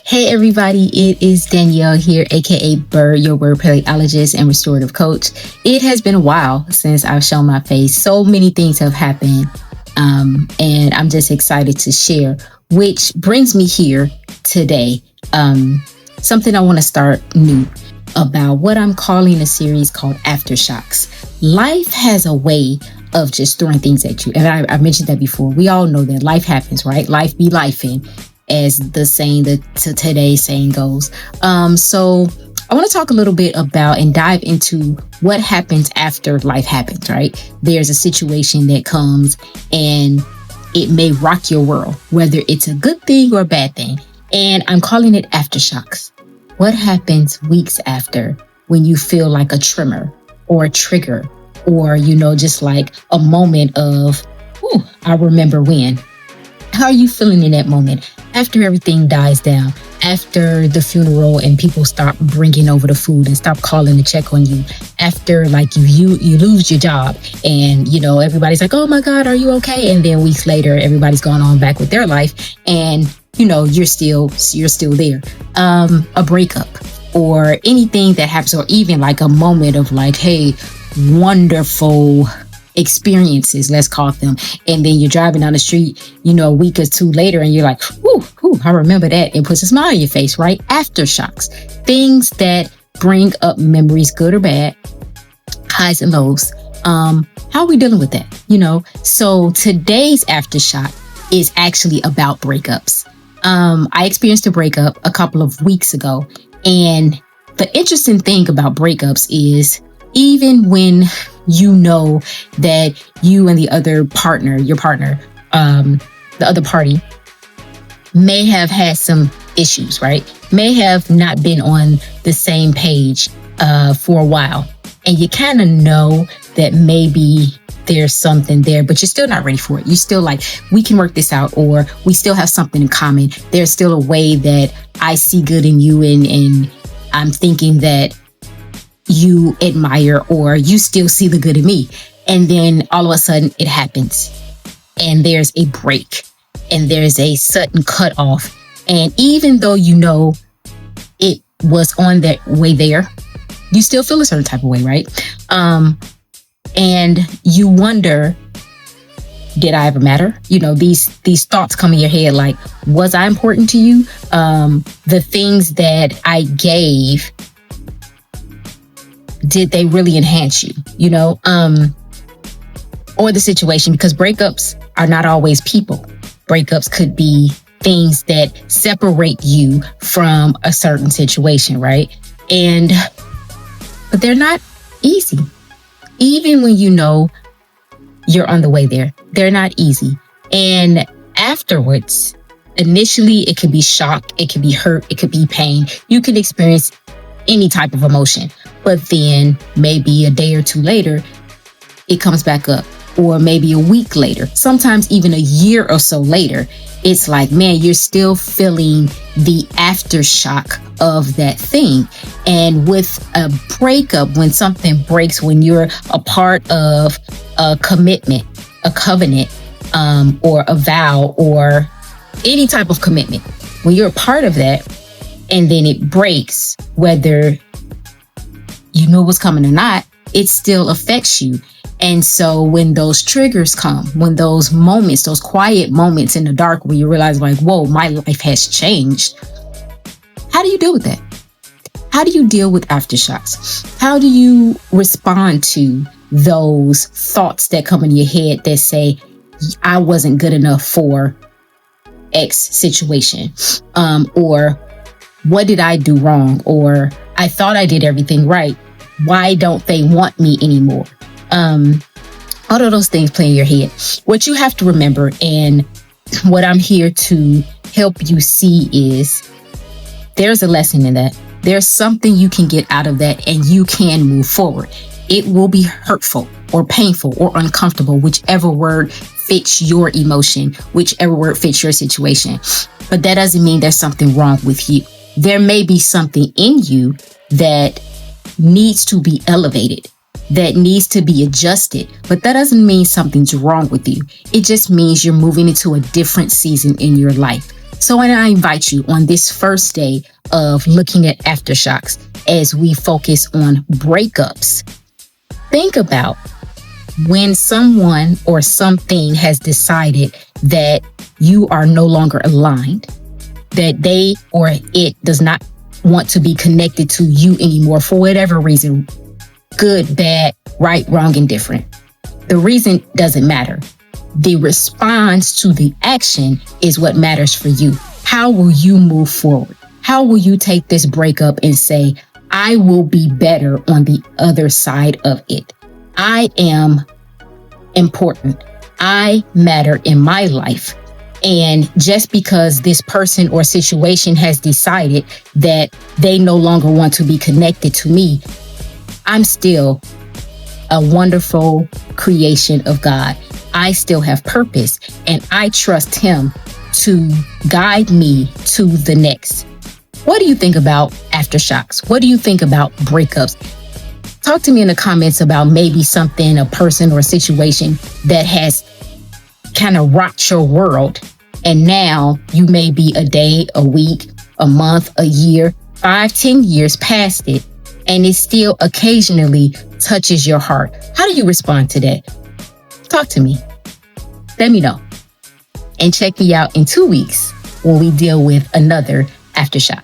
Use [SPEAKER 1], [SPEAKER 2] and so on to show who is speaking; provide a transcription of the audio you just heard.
[SPEAKER 1] Hey everybody, it is Danielle here, aka Burr, your word paleologist and restorative coach. It has been a while since I've shown my face. So many things have happened, and I'm just excited to share, which brings me here today. Something I want to start new about what I'm calling a series called Aftershocks. Life has a way of just throwing things at you. And I mentioned that before. We all know that life happens, right? Life be lifing, as today's saying goes. So I want to talk a little bit about and dive into what happens after life happens, right? There's a situation that comes and it may rock your world, whether it's a good thing or a bad thing. And I'm calling it aftershocks. What happens weeks after when you feel like a tremor or a trigger or, just like a moment of, I remember when. How are you feeling in that moment? After everything dies down, after the funeral and people stop bringing over the food and stop calling to check on you, after like you lose your job and, everybody's like, oh my God, are you okay? And then weeks later, everybody's gone on back with their life and, you're still there. A breakup or anything that happens, or even like a moment of like, hey, wonderful experiences, let's call them. And then you're driving down the street, a week or two later, and you're like, I remember that. It puts a smile on your face, right? Aftershocks, things that bring up memories, good or bad, highs and lows. How are we dealing with that? So today's aftershock is actually about breakups. I experienced a breakup a couple of weeks ago. And the interesting thing about breakups is even when you know that you and the other partner, your partner, the other party may have had some issues, right? May have not been on the same page for a while. And you kind of know that maybe there's something there, but you're still not ready for it. You're still like, we can work this out, or we still have something in common. There's still a way that I see good in you, and I'm thinking that you admire, or you still see the good in me. And then all of a sudden it happens and there's a break and there's a sudden cut off. And even though it was on that way there, you still feel a certain type of way, right? And you wonder, did I ever matter? These thoughts come in your head like, was I important to you? The things that I gave, did they really enhance you? Or the situation, because breakups are not always people. Breakups could be things that separate you from a certain situation, right? But they're not easy. Even when you're on the way there, they're not easy. And afterwards, initially, it could be shock, it could be hurt, it could be pain. You can experience any type of emotion. But then maybe a day or two later, it comes back up. Or maybe a week later, sometimes even a year or so later, it's like, man, you're still feeling the aftershock of that thing. And with a breakup, when something breaks, when you're a part of a commitment, a covenant, or a vow, or any type of commitment, when you're a part of that and then it breaks, whether you knew it was coming or not, it still affects you. And so when those triggers come, when those moments, those quiet moments in the dark where you realize like, whoa, my life has changed. How do you deal with that? How do you deal with aftershocks? How do you respond to those thoughts that come in your head that say, I wasn't good enough for X situation? Or what did I do wrong? Or I thought I did everything right. Why don't they want me anymore? All of those things play in your head. What you have to remember, and what I'm here to help you see, is there's a lesson in that. There's something you can get out of that, and you can move forward. It will be hurtful or painful or uncomfortable, whichever word fits your emotion, whichever word fits your situation. But that doesn't mean there's something wrong with you. There may be something in you that needs to be elevated, that needs to be adjusted, but that doesn't mean something's wrong with you. It just means you're moving into a different season in your life. So when I invite you on this first day of looking at Aftershocks as we focus on breakups, think about when someone or something has decided that you are no longer aligned, that they or it does not want to be connected to you anymore for whatever reason, good, bad, right, wrong, indifferent. The reason doesn't matter. The response to the action is what matters for you. How will you move forward? How will you take this breakup and say, I will be better on the other side of it? I am important. I matter in my life. And just because this person or situation has decided that they no longer want to be connected to me, I'm still a wonderful creation of God. I still have purpose, and I trust Him to guide me to the next. What do you think about aftershocks? What do you think about breakups? Talk to me in the comments about maybe something, a person or situation that has kind of rocked your world. And now you may be a day, a week, a month, a year, 5, 10 years past it, and it still occasionally touches your heart. How do you respond to that? Talk to me. Let me know. And check me out in 2 weeks when we deal with another Aftershock.